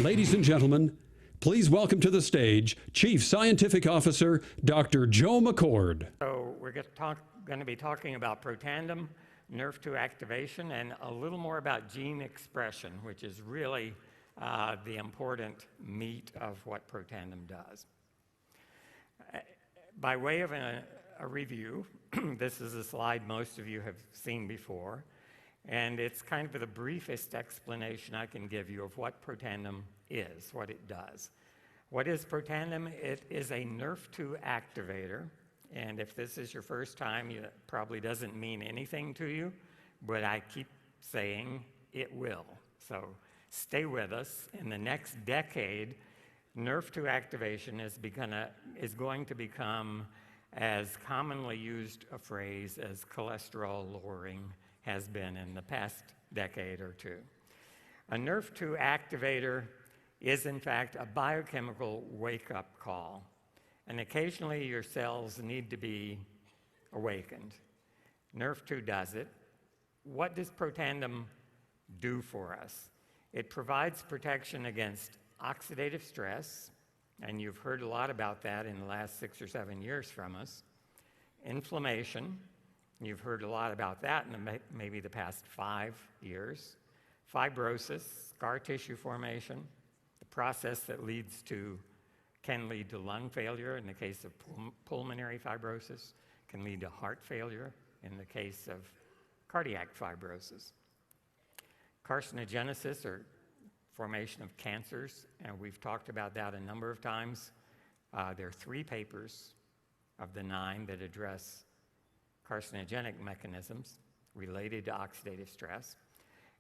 Ladies and gentlemen, please welcome to the stage Chief Scientific Officer, Dr. Joe McCord. So we're going to be talking about Protandim, Nrf2 activation, and a little more about gene expression, which is really the important meat of what Protandim does. By way of a review, this is a slide most of you have seen before, and it's kind of the briefest explanation I can give you of what Protandim is, what it does. What is Protandim? It is a Nrf2 activator, and if this is your first time, it probably doesn't mean anything to you, but I keep saying it will. So stay with us. In the next decade, Nrf2 activation is going to become as commonly used a phrase as cholesterol lowering has been in the past decade or two. A Nrf2 activator is in fact a biochemical wake-up call, and occasionally your cells need to be awakened. Nrf2 does it. What does Protandim do for us? It provides protection against oxidative stress, and you've heard a lot about that in the last 6 or 7 years from us. Inflammation, you've heard a lot about that in maybe the past 5 years. Fibrosis, scar tissue formation, the process that can lead to lung failure in the case of pulmonary fibrosis, can lead to heart failure in the case of cardiac fibrosis. Carcinogenesis, or formation of cancers, and we've talked about that a number of times. There are 3 papers of the 9 that address carcinogenic mechanisms related to oxidative stress,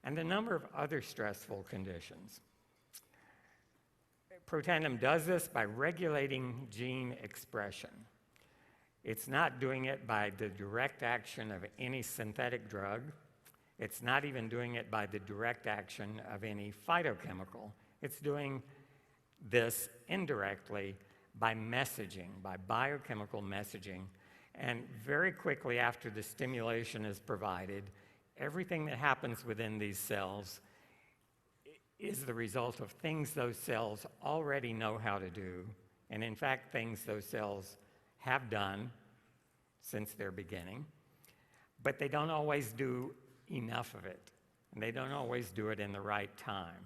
and a number of other stressful conditions. Protandim does this by regulating gene expression. It's not doing it by the direct action of any synthetic drug. It's not even doing it by the direct action of any phytochemical. It's doing this indirectly by messaging, by biochemical messaging. And very quickly after the stimulation is provided, everything that happens within these cells is the result of things those cells already know how to do, and in fact things those cells have done since their beginning, but they don't always do enough of it, and they don't always do it in the right time.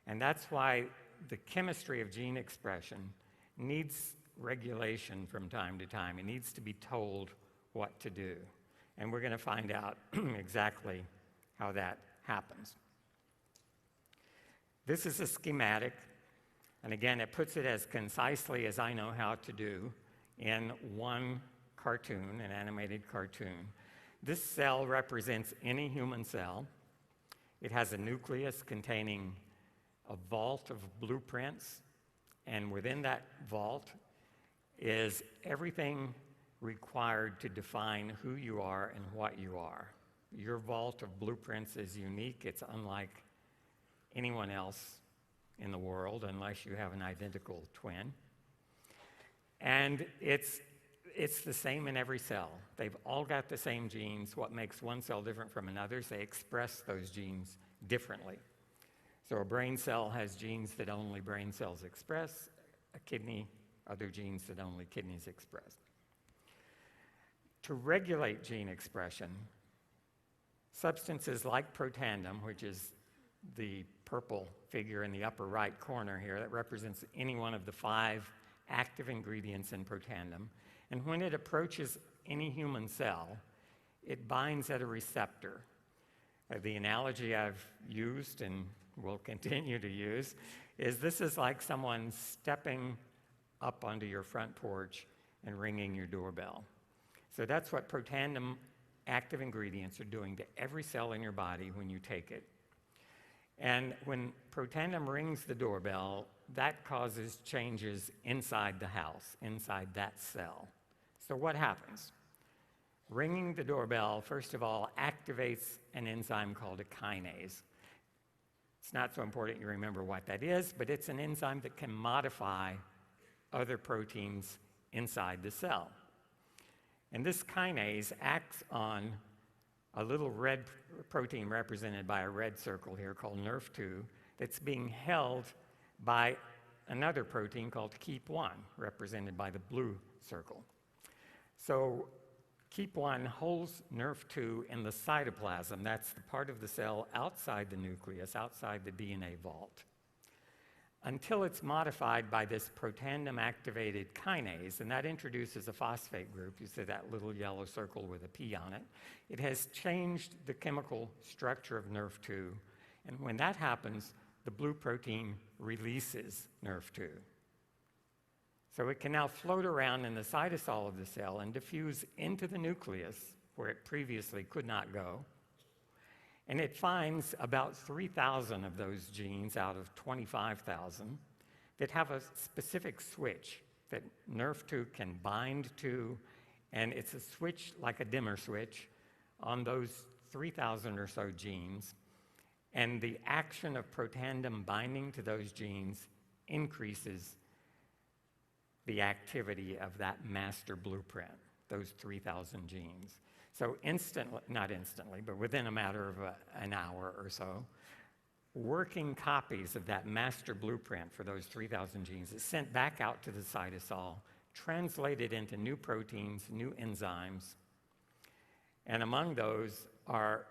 And that's why the chemistry of gene expression needs regulation from time to time. It needs to be told what to do. And we're going to find out exactly how that happens. This is a schematic, and again, it puts it as concisely as I know how to do in one cartoon, an animated cartoon. This cell represents any human cell. It has a nucleus containing a vault of blueprints, and within that vault is everything required to define who you are and what you are. Your vault of blueprints is unique. It's unlike anyone else in the world unless you have an identical twin. And it's the same in every cell. They've all got the same genes. What makes one cell different from another is they express those genes differently. So a brain cell has genes that only brain cells express, a kidney, other genes that only kidneys express. To regulate gene expression, substances like Protandim, which is the purple figure in the upper right corner here, that represents any one of the 5 active ingredients in Protandim, and when it approaches any human cell, it binds at a receptor. The analogy I've used and will continue to use is this is like someone stepping up onto your front porch and ringing your doorbell. So that's what Protandim active ingredients are doing to every cell in your body when you take it. And when Protandim rings the doorbell, that causes changes inside the house, inside that cell. So what happens? Ringing the doorbell, first of all, activates an enzyme called a kinase. It's not so important you remember what that is, but it's an enzyme that can modify other proteins inside the cell. And this kinase acts on a little red protein represented by a red circle here called Nrf2 that's being held by another protein called KEAP1, represented by the blue circle. So KEAP1 holds Nrf2 in the cytoplasm. That's the part of the cell outside the nucleus, outside the DNA vault, until it's modified by this protandem-activated kinase, and that introduces a phosphate group. You see that little yellow circle with a P on it. It has changed the chemical structure of Nrf2, and when that happens, the blue protein releases Nrf2. So it can now float around in the cytosol of the cell and diffuse into the nucleus, where it previously could not go. And it finds about 3,000 of those genes out of 25,000 that have a specific switch that Nrf2 can bind to, and it's a switch like a dimmer switch on those 3,000 or so genes. And the action of protandem binding to those genes increases the activity of that master blueprint, those 3,000 genes. So not instantly, but within a matter of an hour or so, working copies of that master blueprint for those 3,000 genes is sent back out to the cytosol, translated into new proteins, new enzymes, and among those are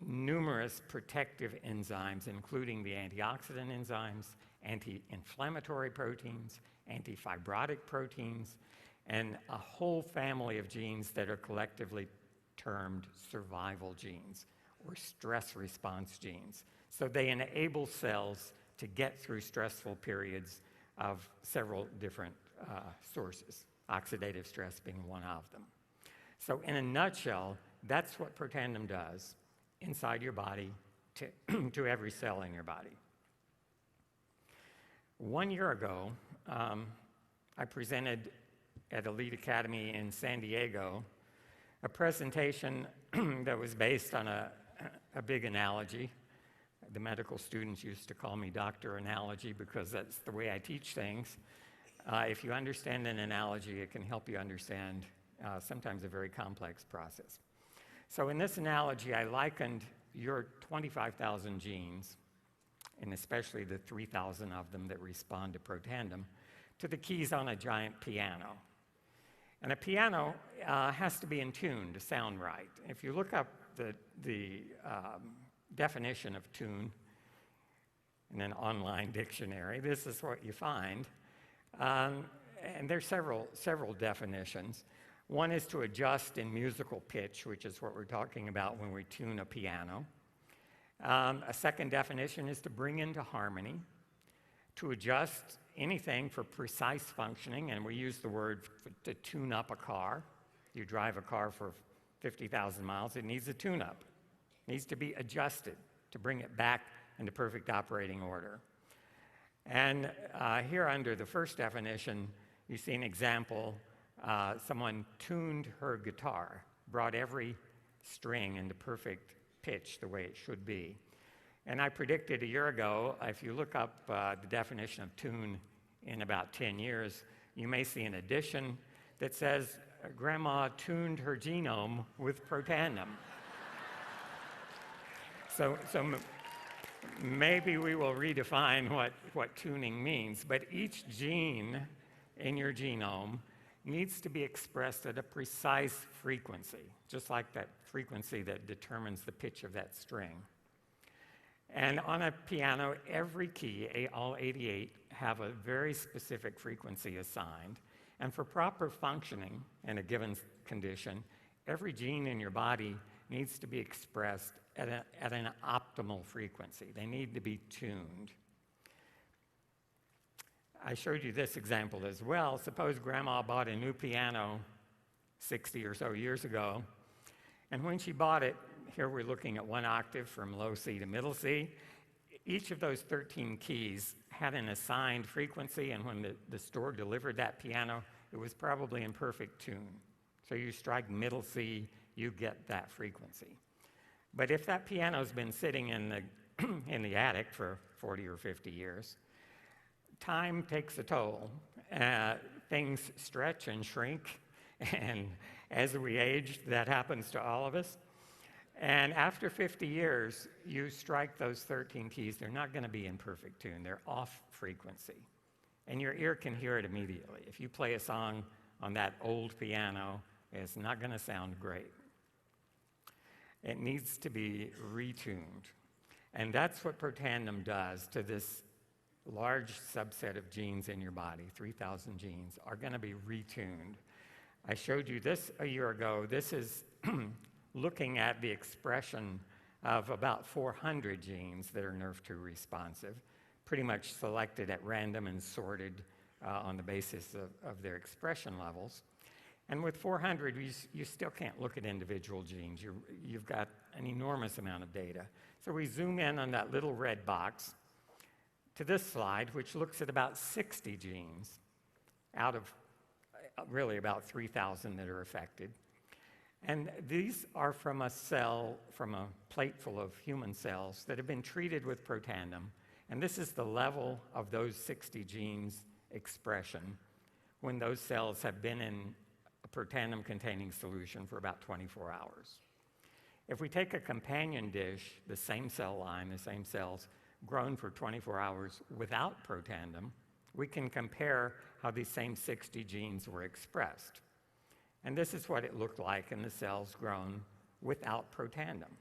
numerous protective enzymes, including the antioxidant enzymes, anti-inflammatory proteins, anti-fibrotic proteins, and a whole family of genes that are collectively termed survival genes or stress response genes. So they enable cells to get through stressful periods of several different sources, oxidative stress being one of them. So in a nutshell, that's what protandem does inside your body to every cell in your body. 1 year ago, I presented at Elite Academy in San Diego a presentation that was based on a big analogy. The medical students used to call me Dr. Analogy because that's the way I teach things. If you understand an analogy, it can help you understand sometimes a very complex process. So in this analogy, I likened your 25,000 genes, and especially the 3,000 of them that respond to protandem, to the keys on a giant piano. And a piano has to be in tune to sound right. If you look up the definition of tune in an online dictionary, this is what you find. And there's several definitions. One is to adjust in musical pitch, which is what we're talking about when we tune a piano. A second definition is to bring into harmony, to adjust anything for precise functioning, and we use the word to tune up a car. You drive a car for 50,000 miles, it needs a tune-up. It needs to be adjusted to bring it back into perfect operating order. And here under the first definition, you see an example. Someone tuned her guitar, brought every string into perfect pitch the way it should be. And I predicted a year ago, if you look up the definition of tune in about 10 years, you may see an addition that says, Grandma tuned her genome with protandem. So maybe we will redefine what tuning means, but each gene in your genome needs to be expressed at a precise frequency, just like that frequency that determines the pitch of that string. And on a piano, every key, all 88, have a very specific frequency assigned. And for proper functioning in a given condition, every gene in your body needs to be expressed at an optimal frequency. They need to be tuned. I showed you this example as well. Suppose Grandma bought a new piano 60 or so years ago, and when she bought it, here we're looking at one octave from low C to middle C. Each of those 13 keys had an assigned frequency, and when the store delivered that piano, it was probably in perfect tune. So you strike middle C, you get that frequency. But if that piano's been sitting in the attic for 40 or 50 years, time takes a toll. Things stretch and shrink, and as we age, that happens to all of us. And after 50 years, you strike those 13 keys. They're not going to be in perfect tune. They're off frequency. And your ear can hear it immediately. If you play a song on that old piano, it's not going to sound great. It needs to be retuned. And that's what Protandim does to this large subset of genes in your body. 3,000 genes are going to be retuned. I showed you this a year ago. This is looking at the expression of about 400 genes that are Nrf2 responsive, pretty much selected at random and sorted on the basis of their expression levels. And with 400, you still can't look at individual genes. You've got an enormous amount of data. So we zoom in on that little red box to this slide, which looks at about 60 genes out of really about 3,000 that are affected. And these are from a cell, from a plate full of human cells that have been treated with Protandim. And this is the level of those 60 genes expression when those cells have been in a Protandim-containing solution for about 24 hours. If we take a companion dish, the same cell line, the same cells, grown for 24 hours without Protandim, we can compare how these same 60 genes were expressed. And this is what it looked like in the cells grown without Protandim.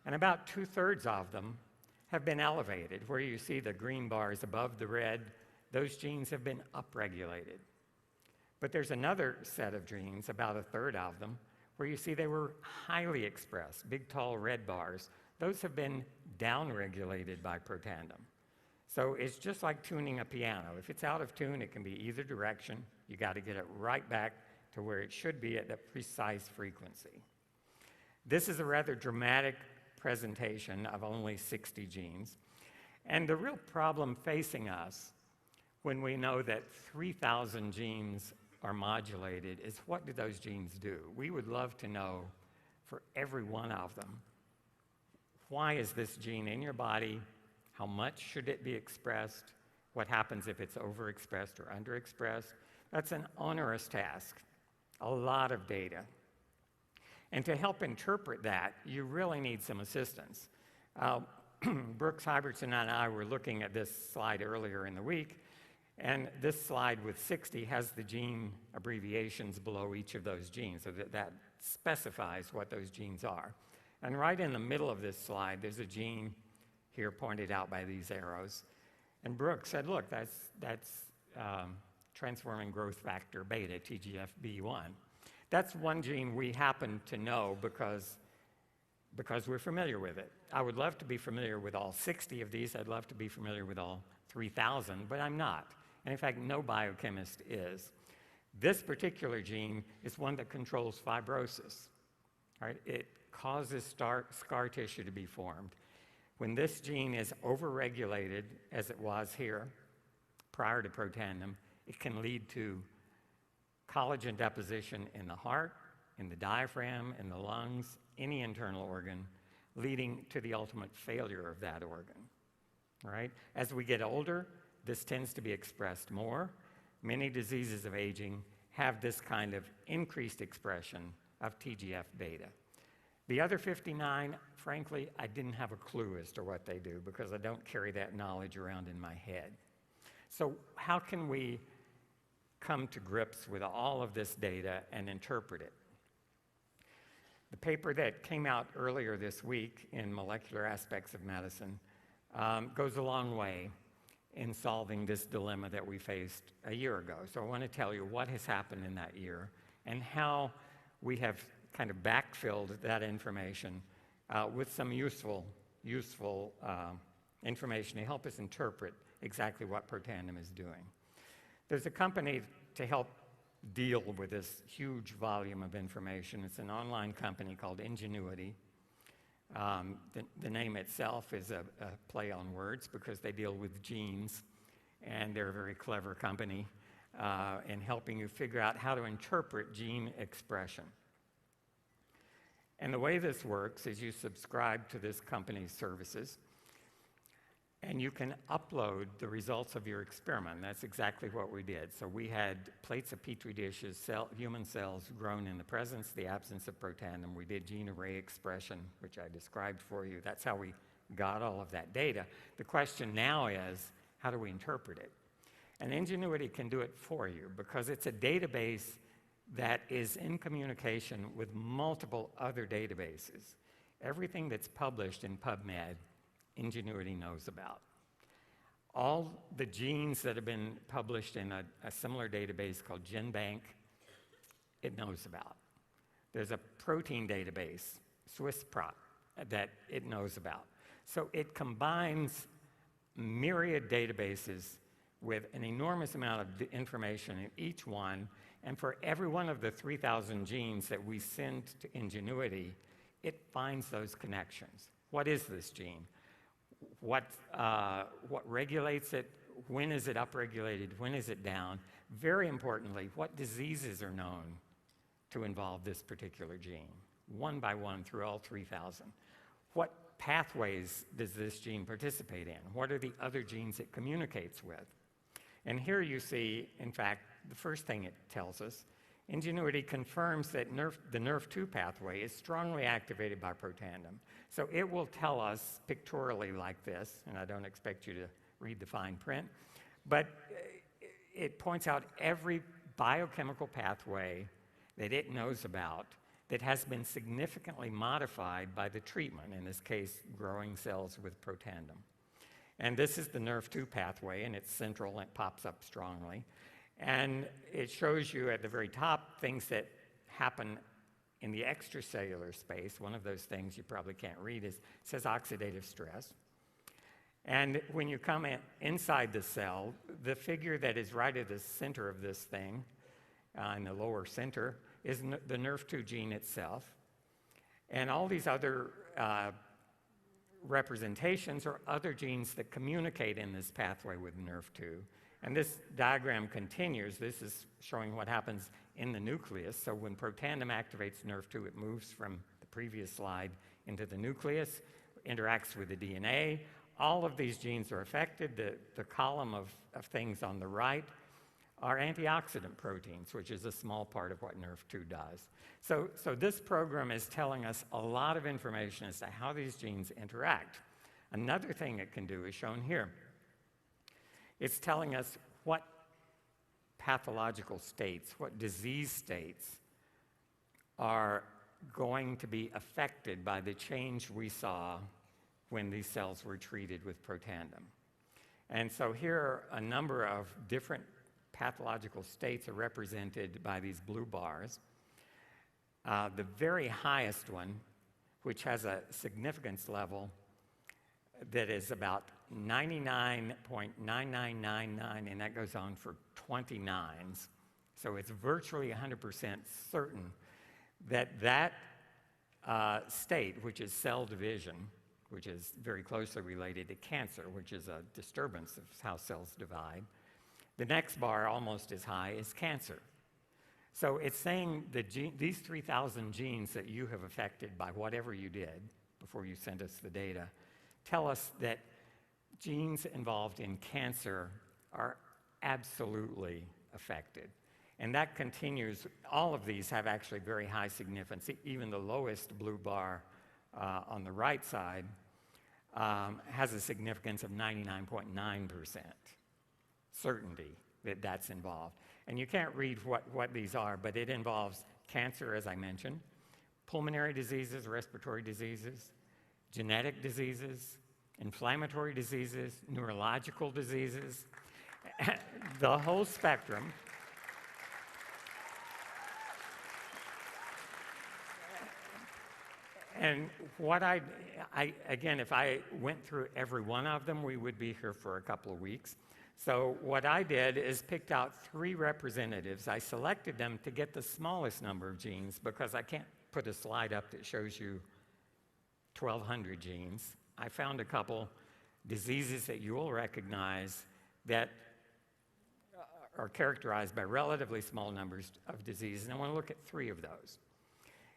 And about 2/3 of them have been elevated. Where you see the green bars above the red, those genes have been upregulated. But there's another set of genes, about 1/3 of them, where you see they were highly expressed, big, tall red bars. Those have been downregulated by Protandim. So it's just like tuning a piano. If it's out of tune, it can be either direction. You got to get it right back to where it should be at the precise frequency. This is a rather dramatic presentation of only 60 genes. And the real problem facing us when we know that 3,000 genes are modulated is, what do those genes do? We would love to know for every one of them, why is this gene in your body? How much should it be expressed? What happens if it's overexpressed or underexpressed? That's an onerous task, a lot of data. And to help interpret that, you really need some assistance. Brooks Hybertson and I were looking at this slide earlier in the week, and this slide with 60 has the gene abbreviations below each of those genes, so that specifies what those genes are. And right in the middle of this slide, there's a gene here pointed out by these arrows. And Brooks said, look, that's transforming growth factor beta, TGFB1. That's one gene we happen to know because we're familiar with it. I would love to be familiar with all 60 of these. I'd love to be familiar with all 3,000, but I'm not. And in fact, no biochemist is. This particular gene is one that controls fibrosis. Right? It causes scar tissue to be formed. When this gene is overregulated, as it was here prior to Protandim, it can lead to collagen deposition in the heart, in the diaphragm, in the lungs, any internal organ, leading to the ultimate failure of that organ. Right? As we get older, this tends to be expressed more. Many diseases of aging have this kind of increased expression of TGF-beta. The other 59, frankly, I didn't have a clue as to what they do because I don't carry that knowledge around in my head. So how can we come to grips with all of this data and interpret it? The paper that came out earlier this week in Molecular Aspects of Medicine goes a long way in solving this dilemma that we faced a year ago. So I want to tell you what has happened in that year and how we have kind of backfilled that information with some useful information to help us interpret exactly what Protandim is doing. There's a company to help deal with this huge volume of information. It's an online company called Ingenuity. The name itself is a play on words because they deal with genes, and they're a very clever company in helping you figure out how to interpret gene expression. And the way this works is you subscribe to this company's services, And you can upload the results of your experiment. That's exactly what we did. So we had plates of Petri dishes, human cells grown in the presence, the absence of protandem. We did gene array expression, which I described for you. That's how we got all of that data. The question now is, how do we interpret it? And Ingenuity can do it for you because it's a database that is in communication with multiple other databases. Everything that's published in PubMed, Ingenuity knows about. All the genes that have been published in a similar database called GenBank, it knows about. There's a protein database, SwissProt, that it knows about. So it combines myriad databases with an enormous amount of information in each one, and for every one of the 3,000 genes that we send to Ingenuity, it finds those connections. What is this gene? What regulates it? When is it upregulated? When is it down? Very importantly, what diseases are known to involve this particular gene, one by one through all 3,000? What pathways does this gene participate in? What are the other genes it communicates with? And here you see, in fact, the first thing it tells us, Ingenuity confirms that the Nrf2 pathway is strongly activated by protandem. So it will tell us pictorially like this, and I don't expect you to read the fine print, but it points out every biochemical pathway that it knows about that has been significantly modified by the treatment, in this case, growing cells with protandem. And this is the Nrf2 pathway, and it's central, and it pops up strongly. And it shows you at the very top things that happen in the extracellular space. One of those things you probably can't read is, it says oxidative stress. And when you come inside the cell, the figure that is right at the center of this thing, in the lower center, is the Nrf2 gene itself. And all these other representations are other genes that communicate in this pathway with Nrf2. And this diagram continues. This is showing what happens in the nucleus. So when protandem activates Nrf2, it moves from the previous slide into the nucleus, interacts with the DNA. All of these genes are affected. The column of things on the right are antioxidant proteins, which is a small part of what Nrf2 does. So this program is telling us a lot of information as to how these genes interact. Another thing it can do is shown here. It's telling us what pathological states, what disease states are going to be affected by the change we saw when these cells were treated with protandem. And so here are a number of different pathological states are represented by these blue bars. The very highest one, which has a significance level that is about 99.9999, and that goes on for 29s. So it's virtually 100% certain that that state, which is cell division, which is very closely related to cancer, which is a disturbance of how cells divide. The next bar, almost as high, is cancer. So it's saying that these 3,000 genes that you have affected by whatever you did before you sent us the data tell us that genes involved in cancer are absolutely affected. And that continues. All of these have actually very high significance. Even the lowest blue bar on the right side has a significance of 99.9% certainty that that's involved. And you can't read what these are, but it involves cancer, as I mentioned, pulmonary diseases, respiratory diseases, genetic diseases, inflammatory diseases, neurological diseases, the whole spectrum. And what again, if I went through every one of them, we would be here for a couple of weeks. So what I did is picked out 3 representatives. I selected them to get the smallest number of genes because I can't put a slide up that shows you 1,200 genes. I found a couple diseases that you will recognize that are characterized by relatively small numbers of diseases, and I want to look at 3 of those.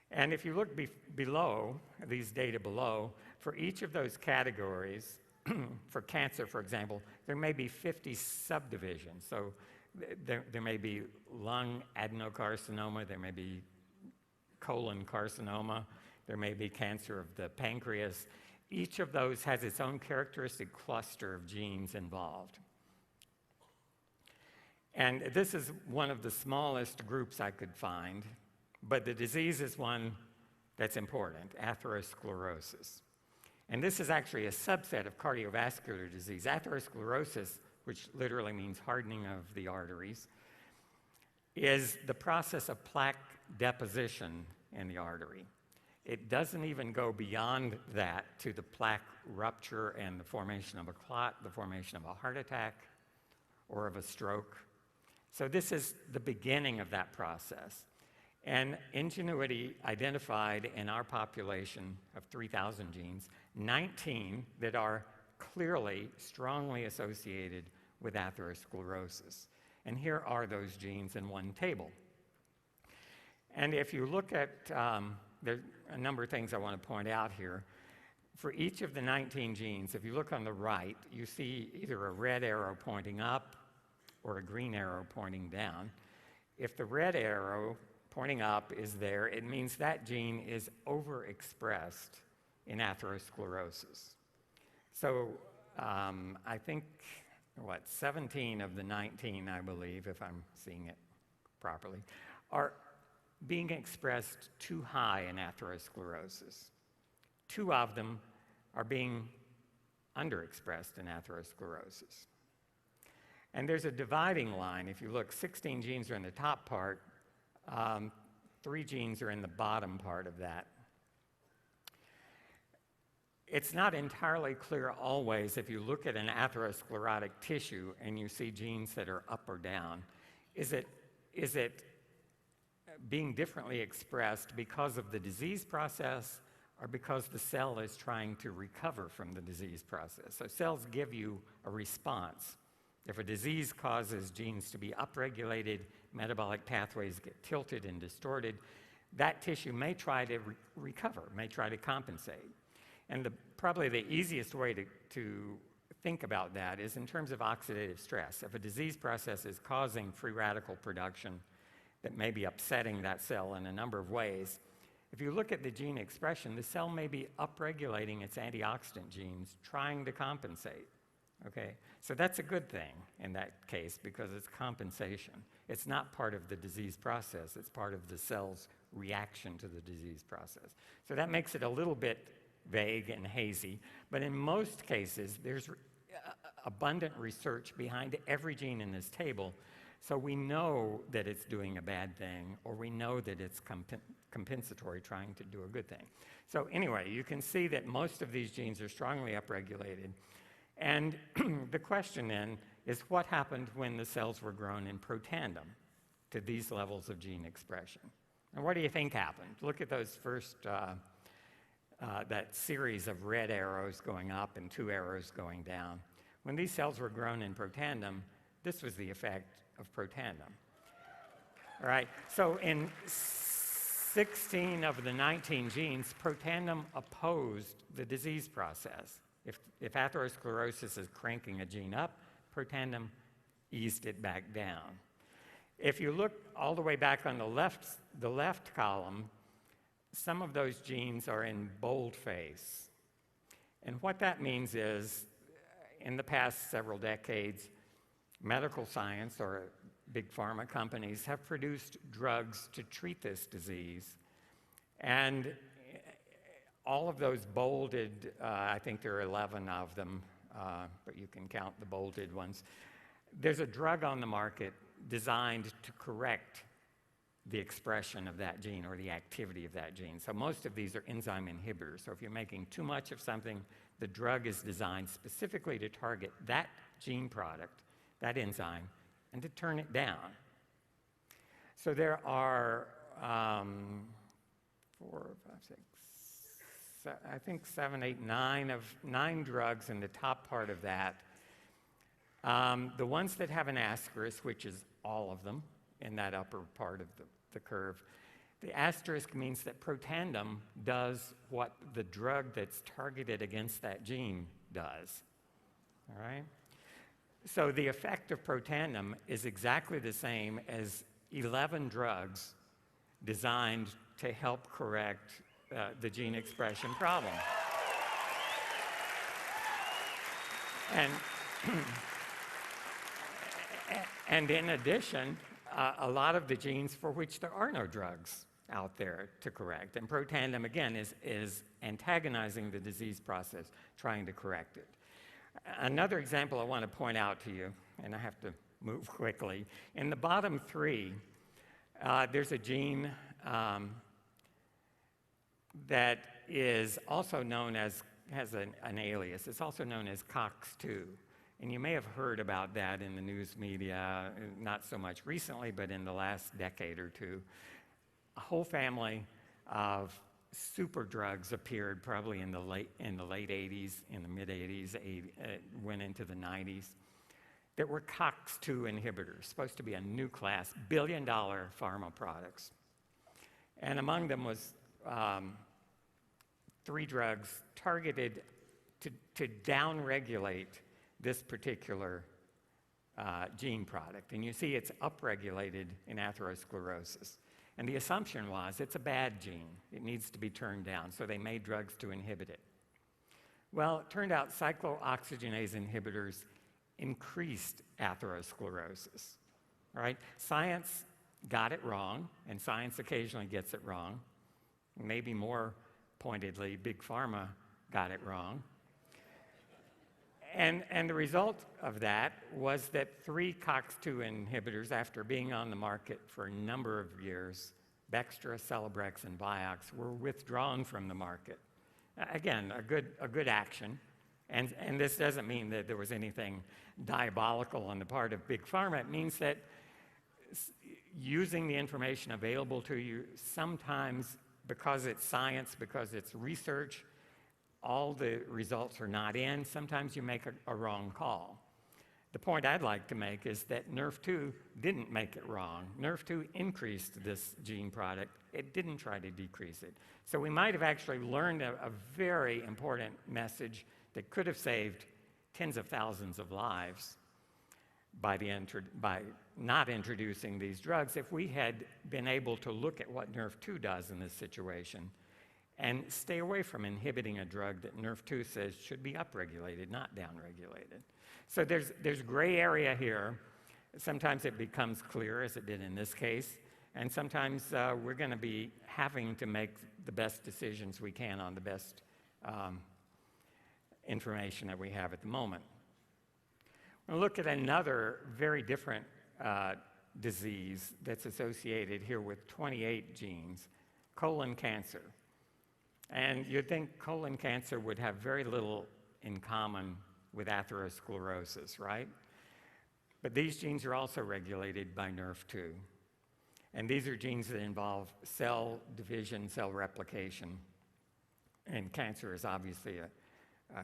And if you look below, these data below, for each of those categories, for cancer, for example, there may be 50 subdivisions. So there may be lung adenocarcinoma, there may be colon carcinoma, there may be cancer of the pancreas. Each of those has its own characteristic cluster of genes involved. And this is one of the smallest groups I could find, but the disease is one that's important, atherosclerosis. And this is actually a subset of cardiovascular disease. Atherosclerosis, which literally means hardening of the arteries, is the process of plaque deposition in the artery. It doesn't even go beyond that to the plaque rupture and the formation of a clot, the formation of a heart attack, or of a stroke. So this is the beginning of that process. And Ingenuity identified in our population of 3,000 genes, 19 that are clearly, strongly associated with atherosclerosis. And here are those genes in one table. And if you look at, there are a number of things I want to point out here. For each of the 19 genes, if you look on the right, you see either a red arrow pointing up or a green arrow pointing down. If the red arrow pointing up is there, it means that gene is overexpressed in atherosclerosis. So I think, 17 of the 19, I believe, if I'm seeing it properly, are being expressed too high in atherosclerosis. 2 of them are being underexpressed in atherosclerosis. And there's a dividing line. If you look, 16 genes are in the top part, 3 genes are in the bottom part of that. It's not entirely clear always if you look at an atherosclerotic tissue and you see genes that are up or down. Is it being differently expressed because of the disease process or because the cell is trying to recover from the disease process? So cells give you a response. If a disease causes genes to be upregulated, metabolic pathways get tilted and distorted, that tissue may try to recover, may try to compensate. And probably the easiest way to think about that is in terms of oxidative stress. If a disease process is causing free radical production that may be upsetting that cell in a number of ways, if you look at the gene expression, the cell may be upregulating its antioxidant genes, trying to compensate. Okay, so that's a good thing in that case because it's compensation. It's not part of the disease process, it's part of the cell's reaction to the disease process. So that makes it a little bit vague and hazy, but in most cases, there's abundant research behind every gene in this table, so we know that it's doing a bad thing, or we know that it's compensatory, trying to do a good thing. So anyway, you can see that most of these genes are strongly upregulated. And the question then is what happened when the cells were grown in protandem to these levels of gene expression? And what do you think happened? Look at those first, that series of red arrows going up and 2 arrows going down. When these cells were grown in protandem, this was the effect of protandem. All right, so in 16 of the 19 genes, protandem opposed the disease process. If atherosclerosis is cranking a gene up, protandem eased it back down. If you look all the way back on the left column, some of those genes are in boldface. And what that means is, in the past several decades, medical science or big pharma companies have produced drugs to treat this disease. And all of those bolded, I think there are 11 of them, but you can count the bolded ones. There's a drug on the market designed to correct the expression of that gene or the activity of that gene. So most of these are enzyme inhibitors. So if you're making too much of something, the drug is designed specifically to target that gene product, that enzyme, and to turn it down. So there are 9 drugs in the top part of that. The ones that have an asterisk, which is all of them in that upper part of the curve, the asterisk means that protandem does what the drug that's targeted against that gene does. all right? So the effect of protandim is exactly the same as 11 drugs designed to help correct the gene expression problem. And in addition, a lot of the genes for which there are no drugs out there to correct. And protandim, again, is antagonizing the disease process, trying to correct it. Another example I want to point out to you, and I have to move quickly. In the bottom three, there's a gene that is also known as, has an alias. It's also known as COX-2. And you may have heard about that in the news media, not so much recently, but in the last decade or two. A whole family of super drugs appeared probably in the late 80s, in the mid 80s, went into the 90s, that were COX-2 inhibitors, supposed to be a new class, billion-dollar pharma products. And among them was 3 drugs targeted to downregulate this particular gene product. And you see it's upregulated in atherosclerosis. And the assumption was it's a bad gene. It needs to be turned down. So they made drugs to inhibit it. Well, it turned out cyclooxygenase inhibitors increased atherosclerosis. All right? Science got it wrong, and science occasionally gets it wrong. Maybe more pointedly, Big Pharma got it wrong. And the result of that was that 3 COX-2 inhibitors, after being on the market for a number of years, Bextra, Celebrex, and Vioxx, were withdrawn from the market. Again, a good action. And this doesn't mean that there was anything diabolical on the part of Big Pharma. It means that using the information available to you, sometimes because it's science, because it's research, all the results are not in. Sometimes you make a wrong call. The point I'd like to make is that Nrf2 didn't make it wrong. Nrf2 increased this gene product. It didn't try to decrease it. So we might have actually learned a very important message that could have saved tens of thousands of lives by not introducing these drugs if we had been able to look at what Nrf2 does in this situation and stay away from inhibiting a drug that Nrf2 says should be upregulated, not downregulated. So there's gray area here. Sometimes it becomes clear, as it did in this case, and sometimes we're going to be having to make the best decisions we can on the best information that we have at the moment. We'll look at another very different disease that's associated here with 28 genes, colon cancer. And you'd think colon cancer would have very little in common with atherosclerosis, right? But these genes are also regulated by Nrf2. And these are genes that involve cell division, cell replication. And cancer is obviously a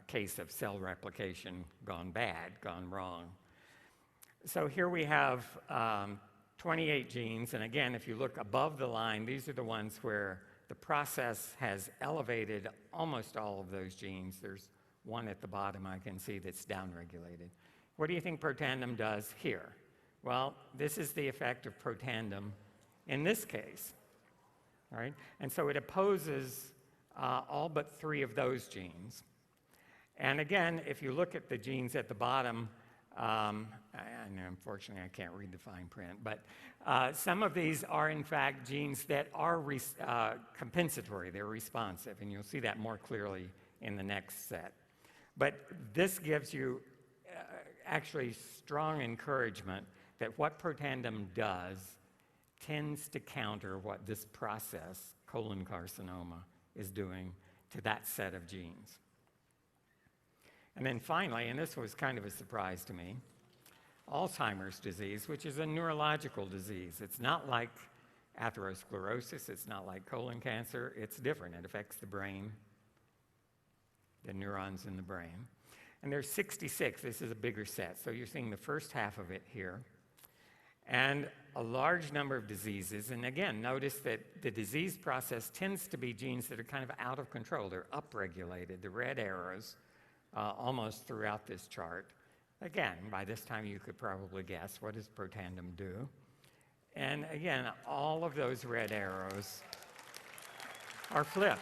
case of cell replication gone bad, gone wrong. So here we have 28 genes. And again, if you look above the line, these are the ones where the process has elevated almost all of those genes. There's one at the bottom I can see that's downregulated. What do you think protandim does here? Well, this is the effect of protandim in this case, right? And so it opposes all but 3 of those genes. And again, if you look at the genes at the bottom, and unfortunately I can't read the fine print, but some of these are in fact genes that are compensatory, they're responsive, and you'll see that more clearly in the next set. But this gives you actually strong encouragement that what protandim does tends to counter what this process, colon carcinoma, is doing to that set of genes. And then finally, and this was kind of a surprise to me, Alzheimer's disease, which is a neurological disease. It's not like atherosclerosis, it's not like colon cancer, it's different. It affects the brain, the neurons in the brain. And there's 66, this is a bigger set, so you're seeing the first half of it here. And a large number of diseases, and again, notice that the disease process tends to be genes that are kind of out of control. They're upregulated. The red arrows almost throughout this chart. Again, by this time you could probably guess, what does protandem do? And again, all of those red arrows are flipped.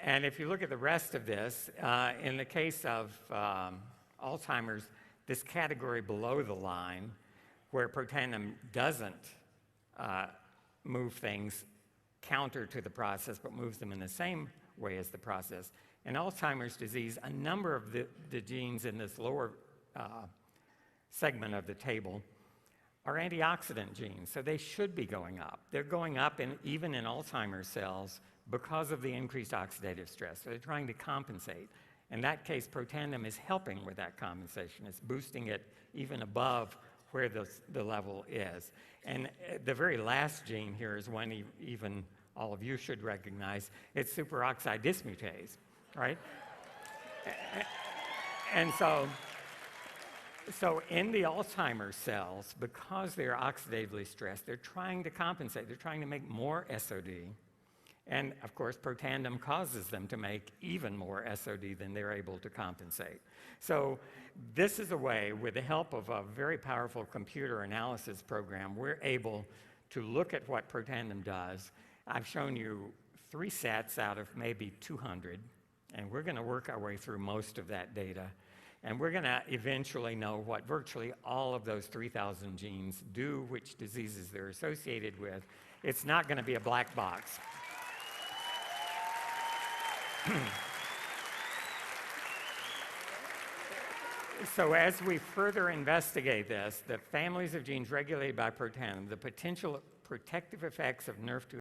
And if you look at the rest of this, in the case of Alzheimer's, this category below the line, where protandem doesn't move things counter to the process, but moves them in the same way as the process. In Alzheimer's disease, a number of the genes in this lower segment of the table are antioxidant genes, so they should be going up. They're going up even in Alzheimer's cells because of the increased oxidative stress. So they're trying to compensate. In that case, protandem is helping with that compensation. It's boosting it even above where the level is. And the very last gene here is one even all of you should recognize. It's superoxide dismutase, right? And so in the Alzheimer's cells, because they're oxidatively stressed, they're trying to compensate. They're trying to make more SOD. And of course, protandem causes them to make even more SOD than they're able to compensate. So this is a way, with the help of a very powerful computer analysis program, we're able to look at what protandem does. I've shown you 3 sets out of maybe 200, and we're going to work our way through most of that data. And we're going to eventually know what virtually all of those 3,000 genes do, which diseases they're associated with. It's not going to be a black box. So as we further investigate this, the families of genes regulated by protandem, the potential protective effects of Nrf2